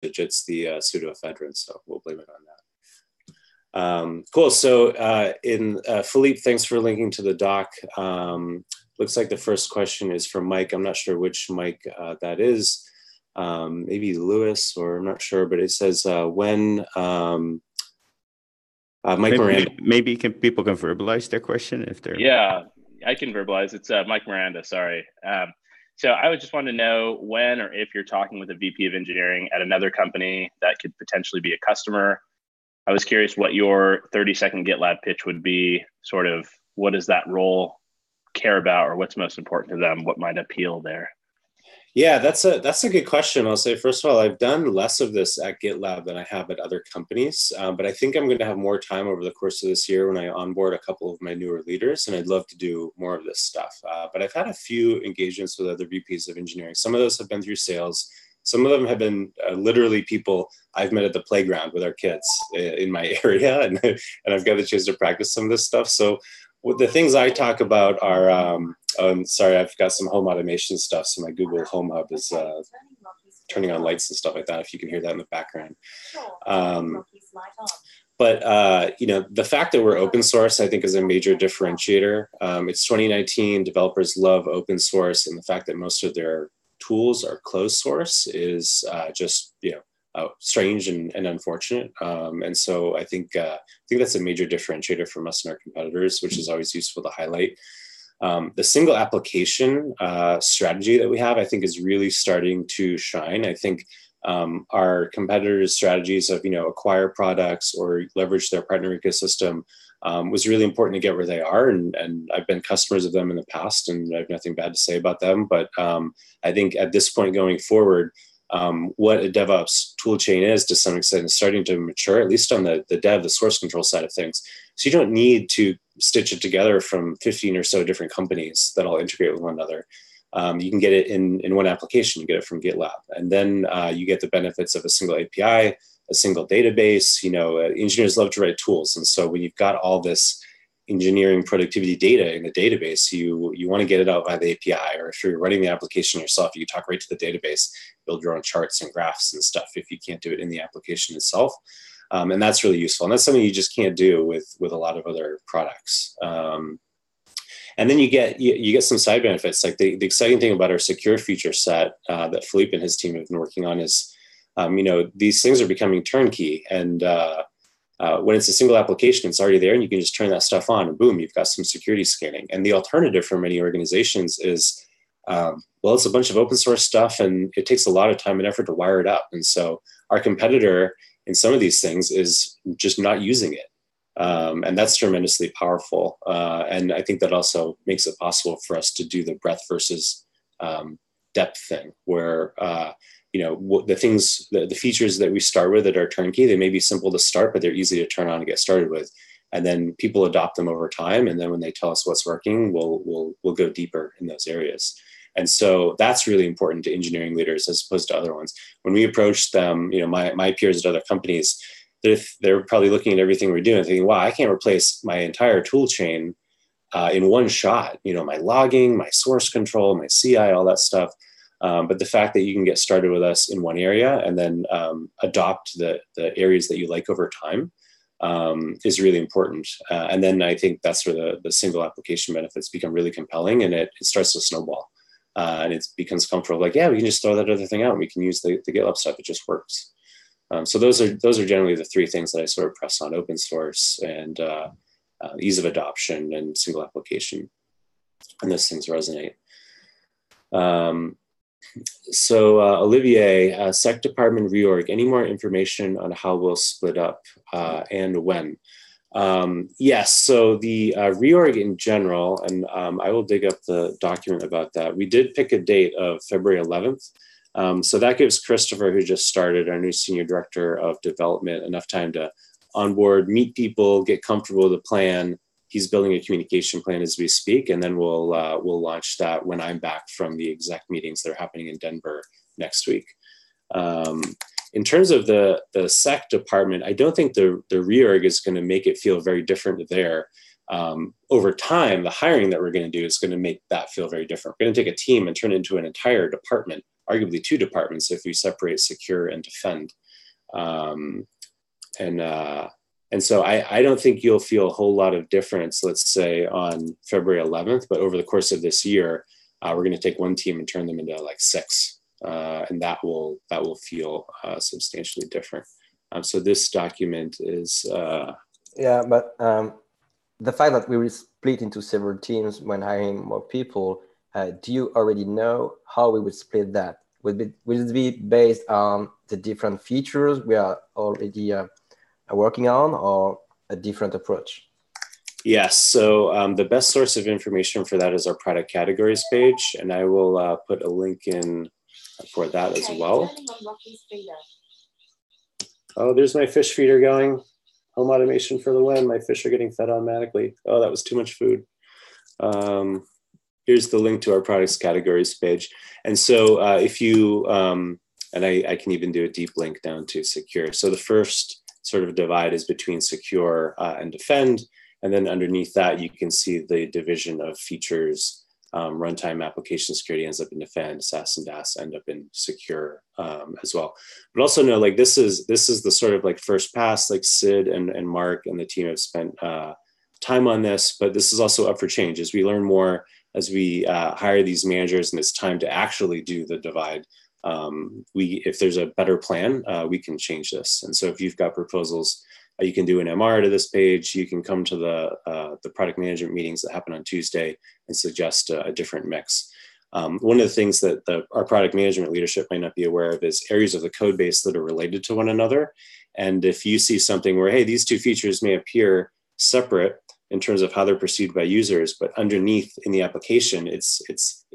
it's the pseudoephedrine, so we'll blame it on that. Cool. So Philippe, thanks for linking to the doc. Looks like the first question is from Mike. I'm not sure which Mike that is. Maybe Lewis, or I'm not sure, but it says when Mike Miranda. Maybe people can verbalize their question if they're. Yeah, I can verbalize. It's Mike Miranda. Sorry. So I would just want to know when or if you're talking with a VP of engineering at another company that could potentially be a customer. I was curious what your 30-second GitLab pitch would be. Sort of what does that role care about, or what's most important to them? What might appeal there? Yeah, that's a good question. I'll say, first of all, I've done less of this at GitLab than I have at other companies, but I think I'm going to have more time over the course of this year when I onboard a couple of my newer leaders, and I'd love to do more of this stuff. But I've had a few engagements with other VPs of engineering. Some of those have been through sales. Some of them have been literally people I've met at the playground with our kids in my area, and I've got the chance to practice some of this stuff. So the things I talk about are, sorry, I've got some home automation stuff. So my Google Home Hub is turning on lights and stuff like that, if you can hear that in the background. But the fact that we're open source, I think, is a major differentiator. It's 2019, developers love open source, and the fact that most of their tools are closed source is just, strange and unfortunate. And so I think that's a major differentiator from us and our competitors, which is always useful to highlight. The single application strategy that we have, I think, is really starting to shine. I think our competitors' strategies of, acquire products or leverage their partner ecosystem was really important to get where they are. And I've been customers of them in the past, and I have nothing bad to say about them. But I think at this point going forward, what a DevOps tool chain is, to some extent, is starting to mature, at least on the dev, the source control side of things. So you don't need to stitch it together from 15 or so different companies that all integrate with one another. You can get it in one application. You get it from GitLab. And then you get the benefits of a single API, a single database. Engineers love to write tools. And so when you've got all this engineering productivity data in the database, you want to get it out by the API, or if you're running the application yourself, you can talk right to the database, build your own charts and graphs and stuff if you can't do it in the application itself. And that's really useful. And that's something you just can't do with a lot of other products. And then you get some side benefits. Like the exciting thing about our secure feature set that Philippe and his team have been working on is, these things are becoming turnkey. And when it's a single application, it's already there, and you can just turn that stuff on, and boom, you've got some security scanning. And the alternative for many organizations is, it's a bunch of open source stuff, and it takes a lot of time and effort to wire it up. And so our competitor in some of these things is just not using it. And that's tremendously powerful. And I think that also makes it possible for us to do the breadth versus depth thing, where the features that we start with that are turnkey, they may be simple to start, but they're easy to turn on and get started with. And then people adopt them over time. And then when they tell us what's working, we'll go deeper in those areas. And so that's really important to engineering leaders as opposed to other ones. When we approach them, my peers at other companies, they're probably looking at everything we're doing and thinking, wow, I can't replace my entire tool chain in one shot. My logging, my source control, my CI, all that stuff. But the fact that you can get started with us in one area and then adopt the areas that you like over time is really important. And then I think that's where the single application benefits become really compelling, and it starts to snowball. And it becomes comfortable. Like, yeah, we can just throw that other thing out, and we can use the GitLab stuff. It just works. So those are generally the three things that I sort of press on: open source and ease of adoption and single application. And those things resonate. So Olivier, Sec Department reorg, any more information on how we'll split up and when? Yes, so the reorg in general, and I will dig up the document about that. We did pick a date of February 11th. So that gives Christopher, who just started, our new Senior Director of Development, enough time to onboard, meet people, get comfortable with the plan. He's building a communication plan as we speak, and then we'll launch that when I'm back from the exec meetings that are happening in Denver next week. In terms of the SEC department, I don't think the reorg is going to make it feel very different there. Over time, the hiring that we're going to do is going to make that feel very different. We're going to take a team and turn it into an entire department arguably two departments if we separate secure and defend. And so I don't think you'll feel a whole lot of difference, let's say on February 11th, but over the course of this year, we're going to take one team and turn them into like 6, and that will feel substantially different. So this document is yeah, but the fact that we will split into several teams when hiring more people, do you already know how we would split that? Will it be based on the different features we are already working on, or a different approach? Yes, so the best source of information for that is our product categories page, and I will put a link in for that as well. Oh, there's my fish feeder going. Home automation for the win. My fish are getting fed automatically. Oh, that was too much food. Here's the link to our products categories page. And so if you, and I can even do a deep link down to secure. So the first sort of divide is between secure and defend. And then underneath that, you can see the division of features. Runtime application security ends up in defend, SaaS and DaaS end up in secure as well. But also know, like, this is the sort of like first pass, like Sid and Mark and the team have spent time on this, but this is also up for change as we learn more, as we hire these managers and it's time to actually do the divide. If there's a better plan, we can change this. And so if you've got proposals, you can do an MR to this page. You can come to the product management meetings that happen on Tuesday and suggest a different mix. One of the things that our product management leadership might not be aware of is areas of the code base that are related to one another. And if you see something where, hey, these two features may appear separate in terms of how they're perceived by users, but underneath in the application, it's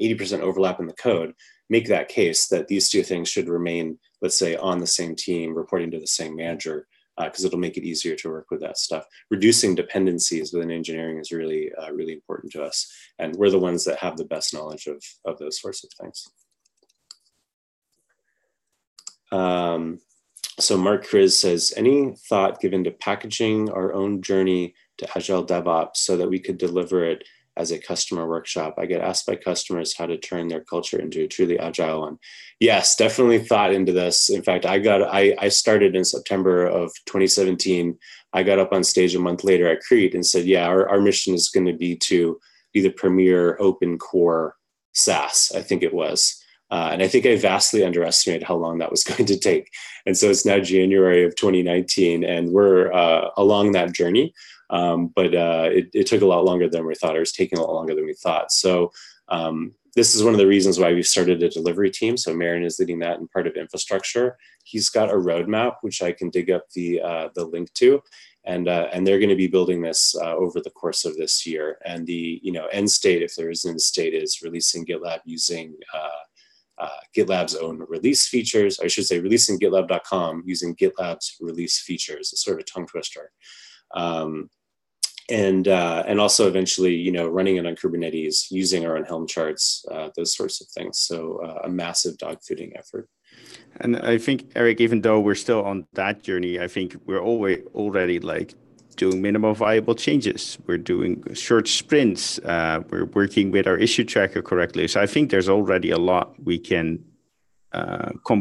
80% overlap in the code, make that case that these two things should remain, let's say, on the same team, reporting to the same manager, because it'll make it easier to work with that stuff. Reducing dependencies within engineering is really, really important to us. And we're the ones that have the best knowledge of those sorts of things. So Mark Kriz says, any thought given to packaging our own journey to Agile DevOps so that we could deliver it as a customer workshop? I get asked by customers how to turn their culture into a truly agile one. Yes, definitely thought into this. In fact, I started in September of 2017. I got up on stage a month later at Crete and said, yeah, our mission is going to be to be the premier open core SaaS, I think it was. And I think I vastly underestimated how long that was going to take. And so it's now January of 2019, and we're along that journey. But it took a lot longer than we thought. It was taking a lot longer than we thought. So this is one of the reasons why we've started a delivery team. So Marion is leading that and part of infrastructure. He's got a roadmap, which I can dig up the link to. And they're going to be building this over the course of this year. And the end state, if there is an end state, is releasing GitLab using GitLab's own release features. I should say releasing GitLab.com using GitLab's release features. It's sort of a tongue twister. And also eventually, running it on Kubernetes, using our own Helm charts, those sorts of things. So a massive dog fooding effort. And I think, Eric, even though we're still on that journey, I think we're already like doing minimal viable changes. We're doing short sprints. We're working with our issue tracker correctly. So I think there's already a lot we can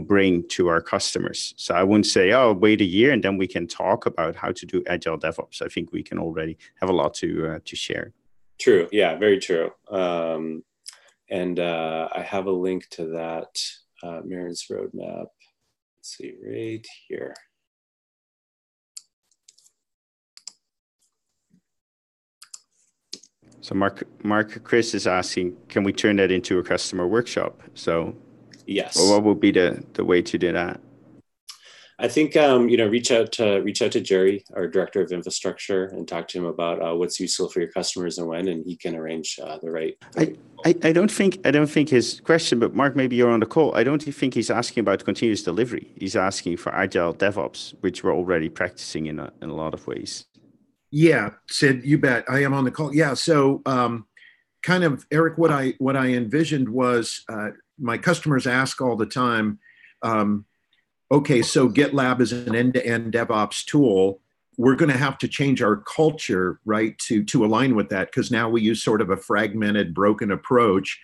bring to our customers. So I wouldn't say, oh, wait a year and then we can talk about how to do Agile DevOps. I think we can already have a lot to share. True. Yeah, very true. And I have a link to that Marin's roadmap. Let's see, right here. So Mark Chris is asking, can we turn that into a customer workshop? So yes. Well, what would be the way to do that? I think reach out to Jerry, our director of infrastructure, and talk to him about what's useful for your customers and when, and he can arrange the right. I don't think his question, but Mark, maybe you're on the call. I don't think he's asking about continuous delivery. He's asking for Agile DevOps, which we're already practicing in a lot of ways. Yeah, Sid, you bet. I am on the call. Yeah, so kind of, Eric, what I envisioned was my customers ask all the time, okay, so GitLab is an end-to-end DevOps tool. We're going to have to change our culture, right, to align with that, because now we use sort of a fragmented, broken approach.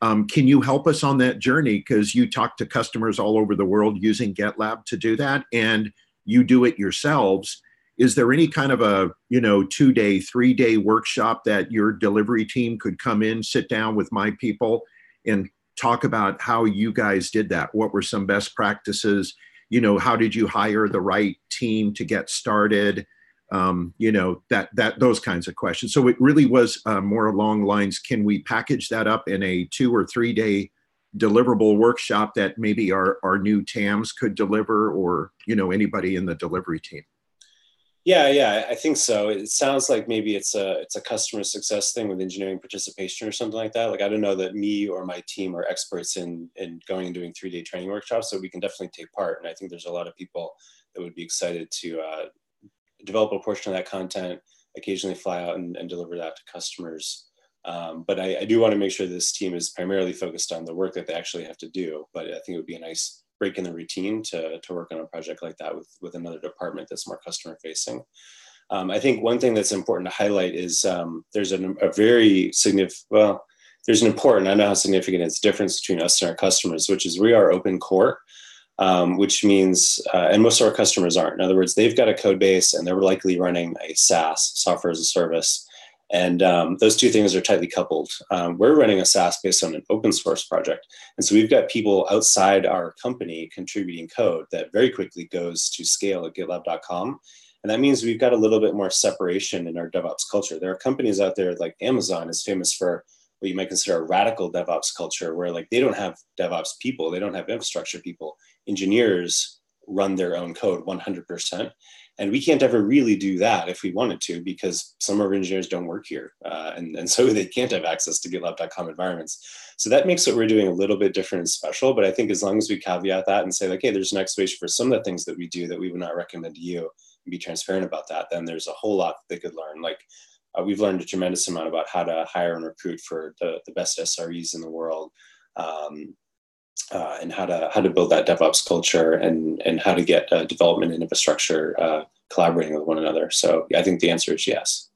Can you help us on that journey? Because you talk to customers all over the world using GitLab to do that, and you do it yourselves. Is there any kind of a 2-day, 3-day workshop that your delivery team could come in, sit down with my people, and talk about how you guys did that? What were some best practices? How did you hire the right team to get started? Those kinds of questions. So it really was more along lines, can we package that up in a 2 or 3-day deliverable workshop that maybe our new TAMs could deliver, or, anybody in the delivery team? Yeah, I think so. It sounds like maybe it's a customer success thing with engineering participation or something like that. Like, I don't know that me or my team are experts in going and doing 3-day training workshops, so we can definitely take part. And I think there's a lot of people that would be excited to develop a portion of that content, occasionally fly out and deliver that to customers. But I do want to make sure this team is primarily focused on the work that they actually have to do. But I think it would be a nice break in the routine to work on a project like that with another department that's more customer facing. I think one thing that's important to highlight is there's a very significant, well, there's an important, I know how significant it's difference between us and our customers, which is we are open core, which means, and most of our customers aren't. In other words, they've got a code base and they're likely running a SaaS, software as a service. And those two things are tightly coupled. We're running a SaaS based on an open source project. And so we've got people outside our company contributing code that very quickly goes to scale at gitlab.com. And that means we've got a little bit more separation in our DevOps culture. There are companies out there like Amazon is famous for what you might consider a radical DevOps culture, where like they don't have DevOps people, they don't have infrastructure people. Engineers run their own code 100%. And we can't ever really do that if we wanted to, because some of our engineers don't work here. And so they can't have access to GitLab.com environments. So that makes what we're doing a little bit different and special. But I think as long as we caveat that and say like, hey, there's an explanation for some of the things that we do that we would not recommend to you, and be transparent about that, then there's a whole lot that they could learn. Like we've learned a tremendous amount about how to hire and recruit for the best SREs in the world. And how to build that DevOps culture and how to get development and infrastructure collaborating with one another. So I think the answer is yes.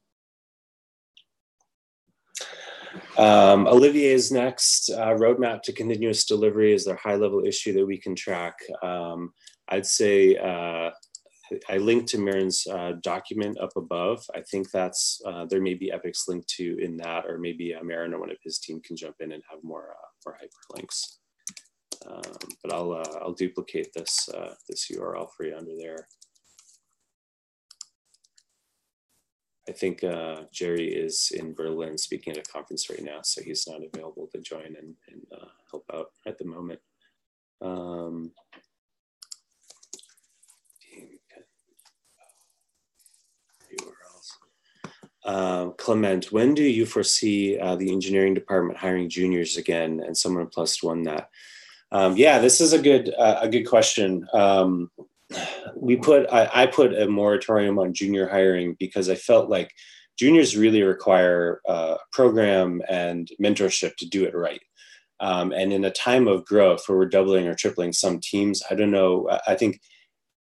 Olivier is next. Roadmap to continuous delivery is their high-level issue that we can track. I'd say I linked to Marin's document up above. I think that's there may be epics linked to in that, or maybe Marin or one of his team can jump in and have more hyperlinks. But I'll duplicate this this URL for you under there. I think Jerry is in Berlin speaking at a conference right now, so he's not available to join and help out at the moment. Clement, when do you foresee the engineering department hiring juniors again? And someone plus one that. Yeah, this is a good question. I put a moratorium on junior hiring because I felt like juniors really require a program and mentorship to do it right. And in a time of growth where we're doubling or tripling some teams, I don't know, I think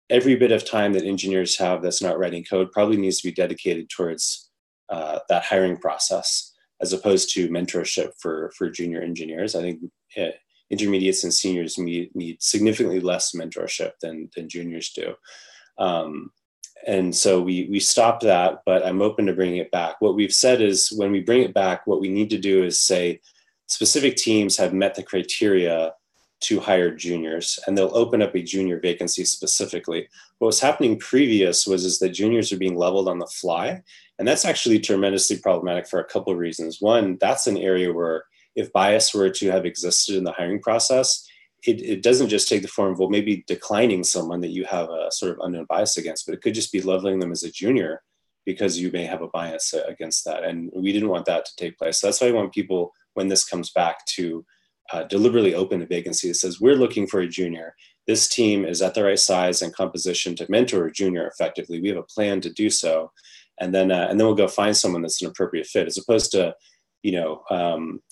every bit of time that engineers have that's not writing code probably needs to be dedicated towards that hiring process, as opposed to mentorship for junior engineers. I think intermediates and seniors need significantly less mentorship than juniors do. And so we stopped that, but I'm open to bringing it back. What we've said is when we bring it back, what we need to do is say specific teams have met the criteria to hire juniors, and they'll open up a junior vacancy specifically. What was happening previous is that juniors are being leveled on the fly. And that's actually tremendously problematic for a couple of reasons. One, that's an area where if bias were to have existed in the hiring process, it doesn't just take the form of, well, maybe declining someone that you have a sort of unknown bias against, but it could just be leveling them as a junior because you may have a bias against that. And we didn't want that to take place. So that's why I want people, when this comes back, to deliberately open a vacancy that says, we're looking for a junior. This team is at the right size and composition to mentor a junior effectively. We have a plan to do so. And then we'll go find someone that's an appropriate fit, as opposed to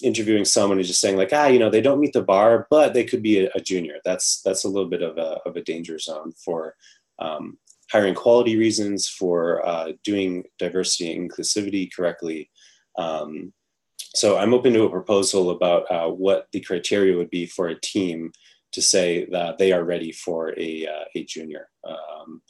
interviewing someone who's just saying like, they don't meet the bar, but they could be a junior. That's a little bit of a danger zone for hiring quality reasons, for doing diversity and inclusivity correctly. So I'm open to a proposal about what the criteria would be for a team to say that they are ready for a junior.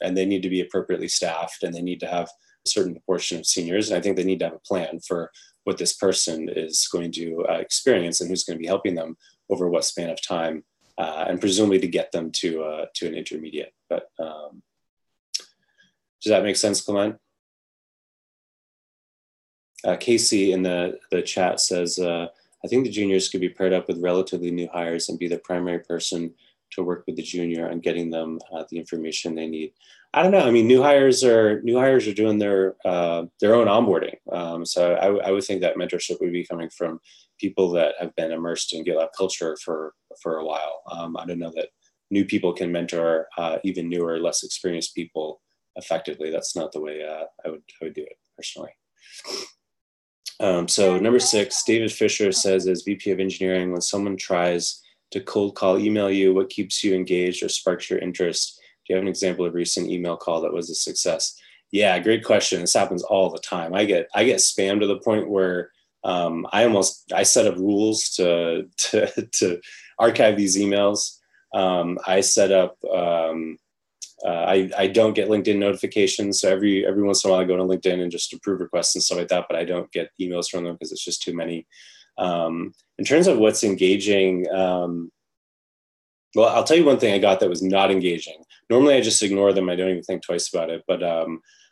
And they need to be appropriately staffed, and they need to have a certain proportion of seniors. And I think they need to have a plan for what this person is going to experience and who's going to be helping them over what span of time, and presumably to get them to an intermediate. But does that make sense, Clement? Casey in the chat says, I think the juniors could be paired up with relatively new hires and be the primary person to work with the junior on getting them the information they need. I don't know. I mean, new hires are doing their own onboarding. So I would think that mentorship would be coming from people that have been immersed in GitLab culture for a while. I don't know that new people can mentor even newer, less experienced people effectively. That's not the way I would do it personally. So number 6, David Fisher says, as VP of engineering, when someone tries to cold call, email you, what keeps you engaged or sparks your interest? Do you have an example of recent email call that was a success? Yeah, great question. This happens all the time. I get spammed to the point where I set up rules to archive these emails. I set up I don't get LinkedIn notifications. So every once in a while I go to LinkedIn and just approve requests and stuff like that, but I don't get emails from them because it's just too many. In terms of what's engaging, well, I'll tell you one thing I got that was not engaging. Normally I just ignore them. I don't even think twice about it. But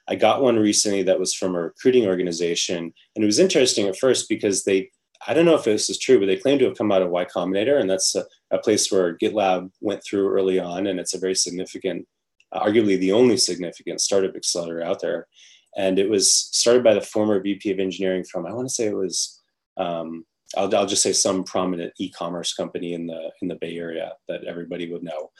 I got one recently that was from a recruiting organization. And it was interesting at first because I don't know if this is true, but they claim to have come out of Y Combinator. And that's a place where GitLab went through early on. And it's a very significant, arguably the only significant startup accelerator out there. And it was started by the former VP of engineering from, I want to say it was, I'll just say some prominent e-commerce company in the Bay Area that everybody would know.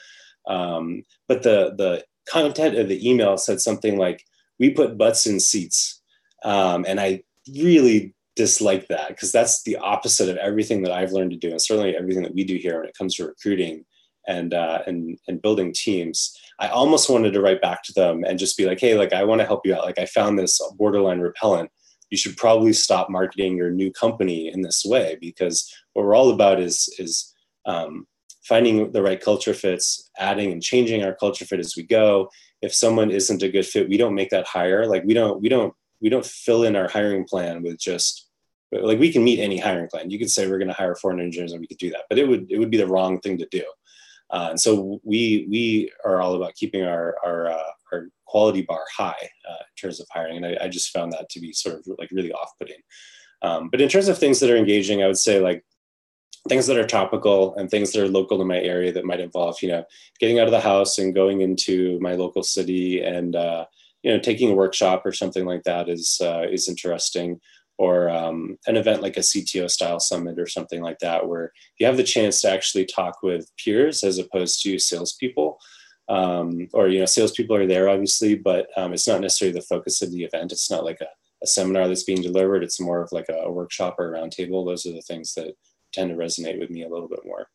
But the content of the email said something like, we put butts in seats. And I really dislike that because that's the opposite of everything that I've learned to do, and certainly everything that we do here when it comes to recruiting and building teams. I almost wanted to write back to them and just be like, hey, like I want to help you out. Like I found this borderline repellent. You should probably stop marketing your new company in this way, because what we're all about is finding the right culture fits, adding and changing our culture fit as we go. If someone isn't a good fit, we don't make that hire. Like we don't fill in our hiring plan with just like, we can meet any hiring plan. You could say we're going to hire 400 engineers and we could do that, but it would be the wrong thing to do. And so we are all about keeping our quality bar high in terms of hiring. And I just found that to be sort of like really off-putting. But in terms of things that are engaging, I would say like things that are topical and things that are local to my area that might involve, getting out of the house and going into my local city and, taking a workshop or something like that is interesting. Or an event like a CTO style summit or something like that, where you have the chance to actually talk with peers as opposed to salespeople. Or, salespeople are there obviously, but it's not necessarily the focus of the event. It's not like a seminar that's being delivered. It's more of like a workshop or a roundtable. Those are the things that tend to resonate with me a little bit more.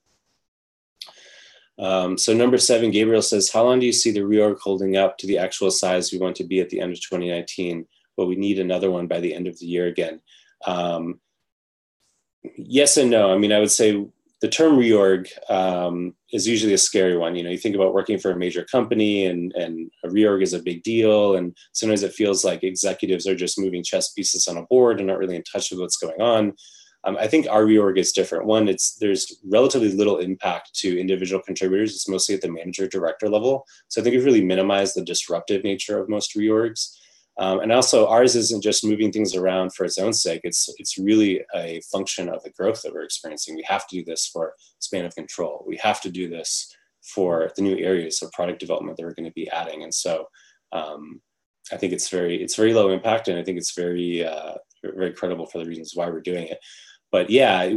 So number 7, Gabriel says, how long do you see the reorg holding up to the actual size we want to be at the end of 2019? But we need another one by the end of the year again. Yes and no. I mean, I would say the term reorg is usually a scary one. You think about working for a major company and a reorg is a big deal. And sometimes it feels like executives are just moving chess pieces on a board and not really in touch with what's going on. I think our reorg is different. One, there's relatively little impact to individual contributors. It's mostly at the manager director level. So I think we've really minimized the disruptive nature of most reorgs. And also ours isn't just moving things around for its own sake. It's really a function of the growth that we're experiencing. We have to do this for span of control. We have to do this for the new areas of product development that we're going to be adding. And so I think it's very low impact, and I think it's very credible for the reasons why we're doing it. But yeah,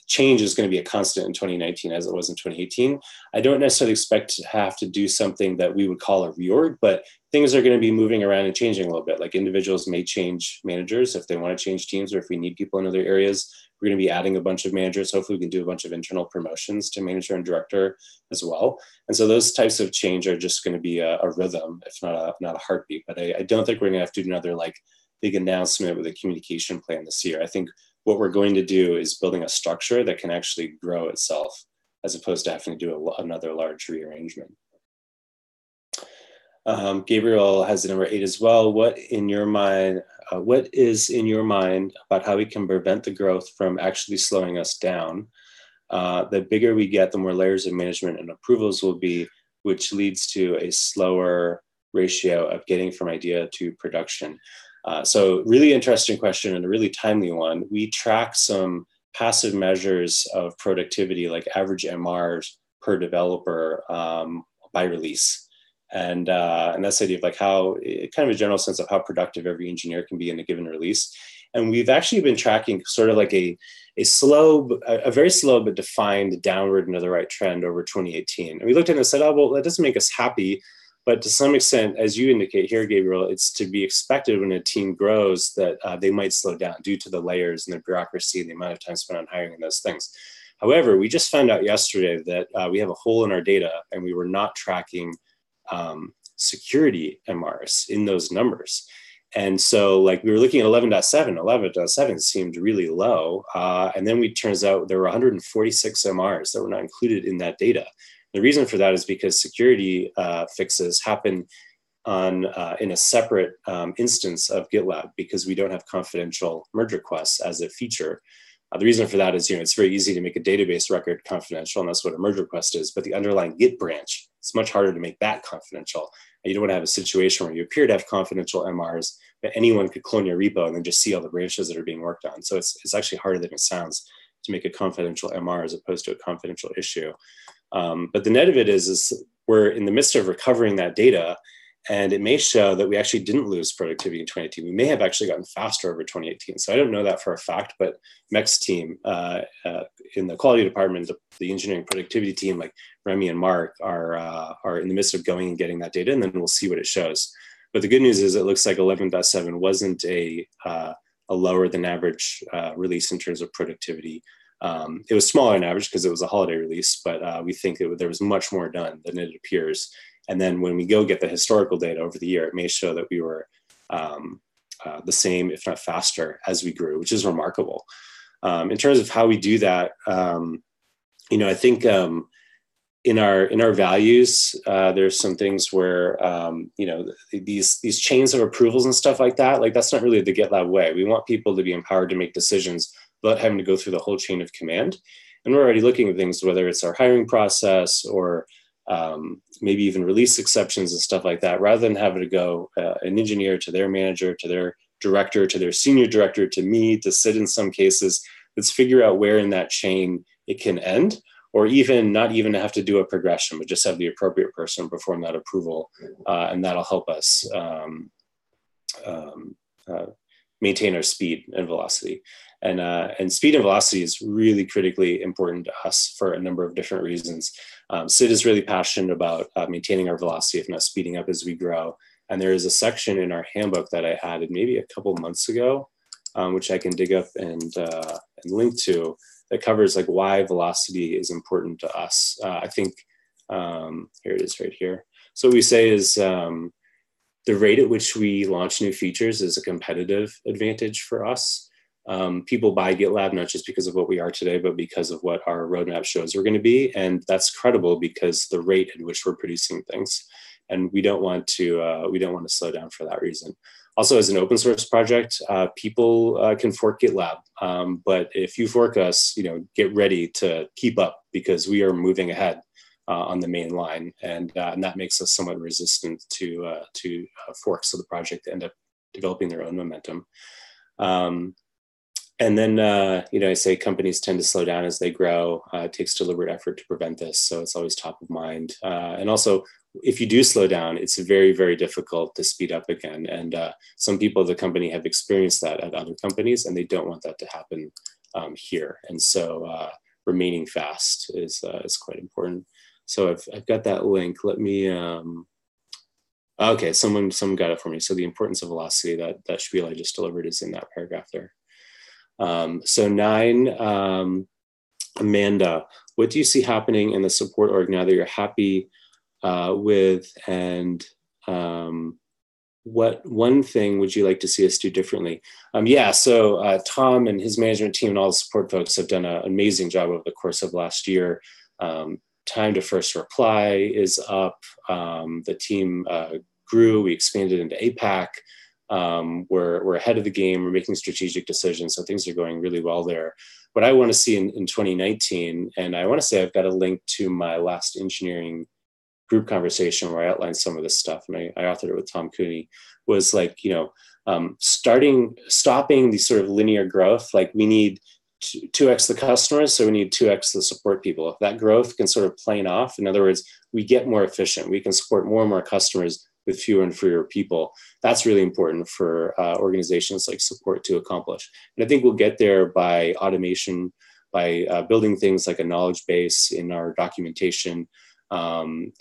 change is going to be a constant in 2019 as it was in 2018. I don't necessarily expect to have to do something that we would call a reorg, but things are going to be moving around and changing a little bit. Like individuals may change managers if they want to change teams, or if we need people in other areas. We're going to be adding a bunch of managers. Hopefully we can do a bunch of internal promotions to manager and director as well. And so those types of change are just going to be a rhythm, if not a heartbeat. But I don't think we're going to have to do another like big announcement with a communication plan this year. I think what we're going to do is building a structure that can actually grow itself, as opposed to having to do another large rearrangement. Gabriel has the number 8 as well. What is in your mind about how we can prevent the growth from actually slowing us down? The bigger we get, the more layers of management and approvals will be, which leads to a slower ratio of getting from idea to production. So really interesting question and a really timely one. We track some passive measures of productivity, like average MRs per developer by release. And that's the idea of like how, kind of a general sense of how productive every engineer can be in a given release. And we've actually been tracking sort of like a very slow but defined downward into the right trend over 2018. And we looked at it and said, oh, well, that doesn't make us happy. But to some extent, as you indicate here, Gabriel, it's to be expected when a team grows that they might slow down due to the layers and the bureaucracy and the amount of time spent on hiring and those things. However, we just found out yesterday that we have a hole in our data and we were not tracking security MRs in those numbers. And so like we were looking at 11.7 seemed really low. And then it turns out there were 146 MRs that were not included in that data. The reason for that is because security fixes happen in a separate instance of GitLab because we don't have confidential merge requests as a feature. The reason for that is, it's very easy to make a database record confidential, and that's what a merge request is. But the underlying Git branch, it's much harder to make that confidential. And you don't want to have a situation where you appear to have confidential MRs, but anyone could clone your repo and then just see all the branches that are being worked on. So it's actually harder than it sounds to make a confidential MR as opposed to a confidential issue. But the net of it is we're in the midst of recovering that data, and it may show that we actually didn't lose productivity in 2018. We may have actually gotten faster over 2018. So I don't know that for a fact, but Mech's team in the quality department, the engineering productivity team, like Remy and Mark, are in the midst of going and getting that data, and then we'll see what it shows. But the good news is it looks like 11.7 wasn't a lower than average release in terms of productivity. It was smaller on average because it was a holiday release, but we think that there was much more done than it appears. And then when we go get the historical data over the year, it may show that we were the same, if not faster, as we grew, which is remarkable. In terms of how we do that, I think in our values, there's some things where these chains of approvals and stuff like that, like that's not really the GitLab way. We want people to be empowered to make decisions without having to go through the whole chain of command. And we're already looking at things, whether it's our hiring process or maybe even release exceptions and stuff like that, rather than having to go an engineer to their manager, to their director, to their senior director, to me, to sit in some cases. Let's figure out where in that chain it can end, or even not even have to do a progression, but just have the appropriate person perform that approval. And that'll help us maintain our speed and velocity. And speed and velocity is really critically important to us for a number of different reasons. Sid is really passionate about maintaining our velocity, if not speeding up as we grow. And there is a section in our handbook that I added maybe a couple months ago, which I can dig up and link to, that covers like why velocity is important to us. I think, here it is right here. So what we say is the rate at which we launch new features is a competitive advantage for us. People buy GitLab not just because of what we are today, but because of what our roadmap shows we're going to be. And that's credible because the rate at which we're producing things. And we don't want to slow down for that reason. Also, as an open source project, people can fork GitLab. But if you fork us, get ready to keep up because we are moving ahead on the main line. And that makes us somewhat resistant to forks of the project that end up developing their own momentum. And then, I say companies tend to slow down as they grow. It takes deliberate effort to prevent this. So it's always top of mind. And also, if you do slow down, it's very, very difficult to speed up again. And some people at the company have experienced that at other companies, and they don't want that to happen here. And so remaining fast is quite important. So I've got that link. Let me, okay, someone got it for me. So the importance of velocity, that spiel I just delivered is in that paragraph there. So 9, Amanda, what do you see happening in the support org now that you're happy with and what one thing would you like to see us do differently? Yeah, so Tom and his management team and all the support folks have done an amazing job over the course of last year. Time to first reply is up. The team grew. We expanded into APAC. We're ahead of the game. We're making strategic decisions. So things are going really well there. What I want to see in 2019, and I want to say I've got a link to my last engineering group conversation where I outlined some of this stuff, and I authored it with Tom Cooney, was like, stopping the sort of linear growth. Like we need 2x the customers, so we need 2x the support people. If that growth can sort of plane off, in other words, we get more efficient, we can support more and more customers with fewer and fewer people. That's really important for organizations like support to accomplish. And I think we'll get there by automation, by building things like a knowledge base in our documentation. And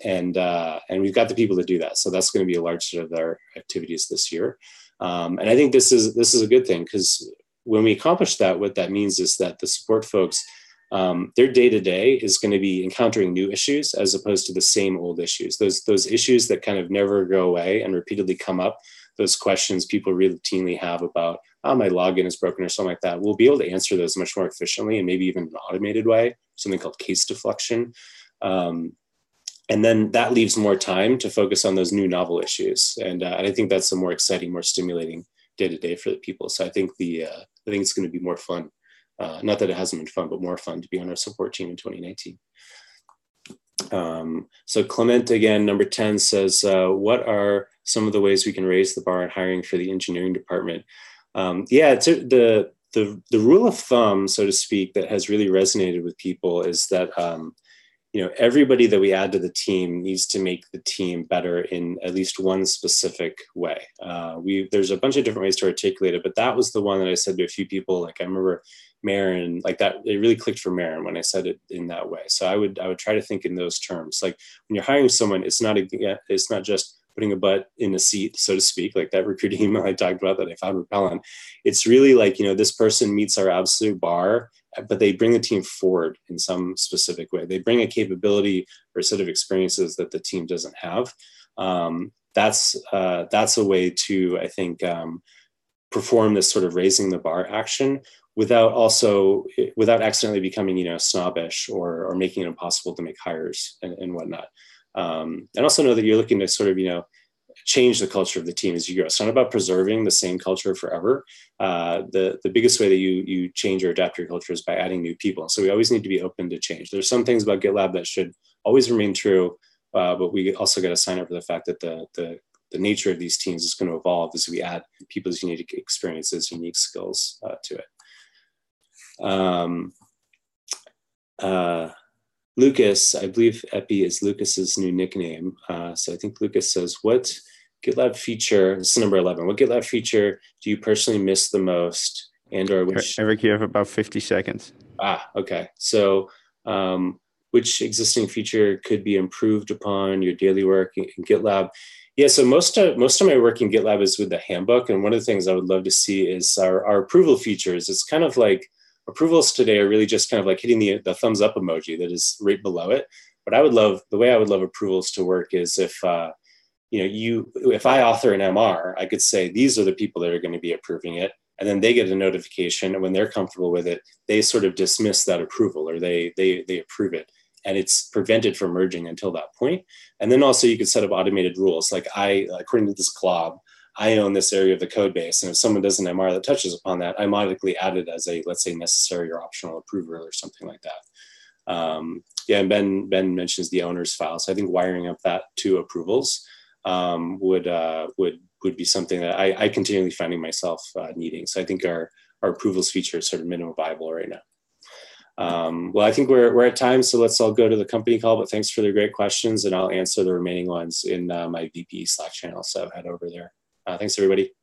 we've got the people to do that. So that's going to be a large set of our activities this year. And I think this is a good thing, because when we accomplish that, what that means is that the support folks, their day-to-day is going to be encountering new issues as opposed to the same old issues. Those issues that kind of never go away and repeatedly come up, those questions people routinely have about, oh, my login is broken or something like that. We'll be able to answer those much more efficiently and maybe even in an automated way, something called case deflection. And then that leaves more time to focus on those new novel issues. And I think that's a more exciting, more stimulating day-to-day for the people. So I think I think it's going to be more fun. Not that it hasn't been fun, but more fun to be on our support team in 2019. So Clement, again, number 10 says, what are some of the ways we can raise the bar in hiring for the engineering department? Yeah, it's the rule of thumb, so to speak, that has really resonated with people is that everybody that we add to the team needs to make the team better in at least one specific way. There's a bunch of different ways to articulate it, but that was the one that I said to a few people. Like I remember Marin, like that, it really clicked for Marin when I said it in that way. So I would try to think in those terms. Like when you're hiring someone, it's not just putting a butt in a seat, so to speak, like that recruiting email I talked about that I found repellent. It's really like, this person meets our absolute bar, but they bring the team forward in some specific way. They bring a capability or a set of experiences that the team doesn't have. That's a way to, I think, perform this sort of raising the bar action without accidentally becoming, snobbish or making it impossible to make hires and whatnot. And also know that you're looking to sort of, change the culture of the team as you grow. It's not about preserving the same culture forever. The biggest way that you change or adapt your culture is by adding new people. So we always need to be open to change. There's some things about GitLab that should always remain true, but we also got to sign up for the fact that the nature of these teams is going to evolve as we add people's unique experiences, unique skills to it. Lucas, I believe Epi is Lucas's new nickname. So I think Lucas says, what GitLab feature, this is number 11, what GitLab feature do you personally miss the most or which? Eric, you have about 50 seconds. Okay. So which existing feature could be improved upon your daily work in GitLab? Yeah, so most of my work in GitLab is with the handbook. And one of the things I would love to see is our approval features. It's kind of like, approvals today are really just kind of like hitting the thumbs up emoji that is right below it. But the way I would love approvals to work is if I author an MR, I could say, these are the people that are going to be approving it. And then they get a notification. And when they're comfortable with it, they sort of dismiss that approval or they approve it. And it's prevented from merging until that point. And then also you could set up automated rules. Like according to this glob, I own this area of the code base. And if someone does an MR that touches upon that, I'm automatically added as a, let's say, necessary or optional approver or something like that. And Ben mentions the owner's file. So I think wiring up that to approvals would be something that I continually finding myself needing. So I think our approvals feature is sort of minimum viable right now. Well, I think we're at time, so let's all go to the company call, but thanks for the great questions, and I'll answer the remaining ones in my VPE Slack channel, so head over there. Thanks, everybody.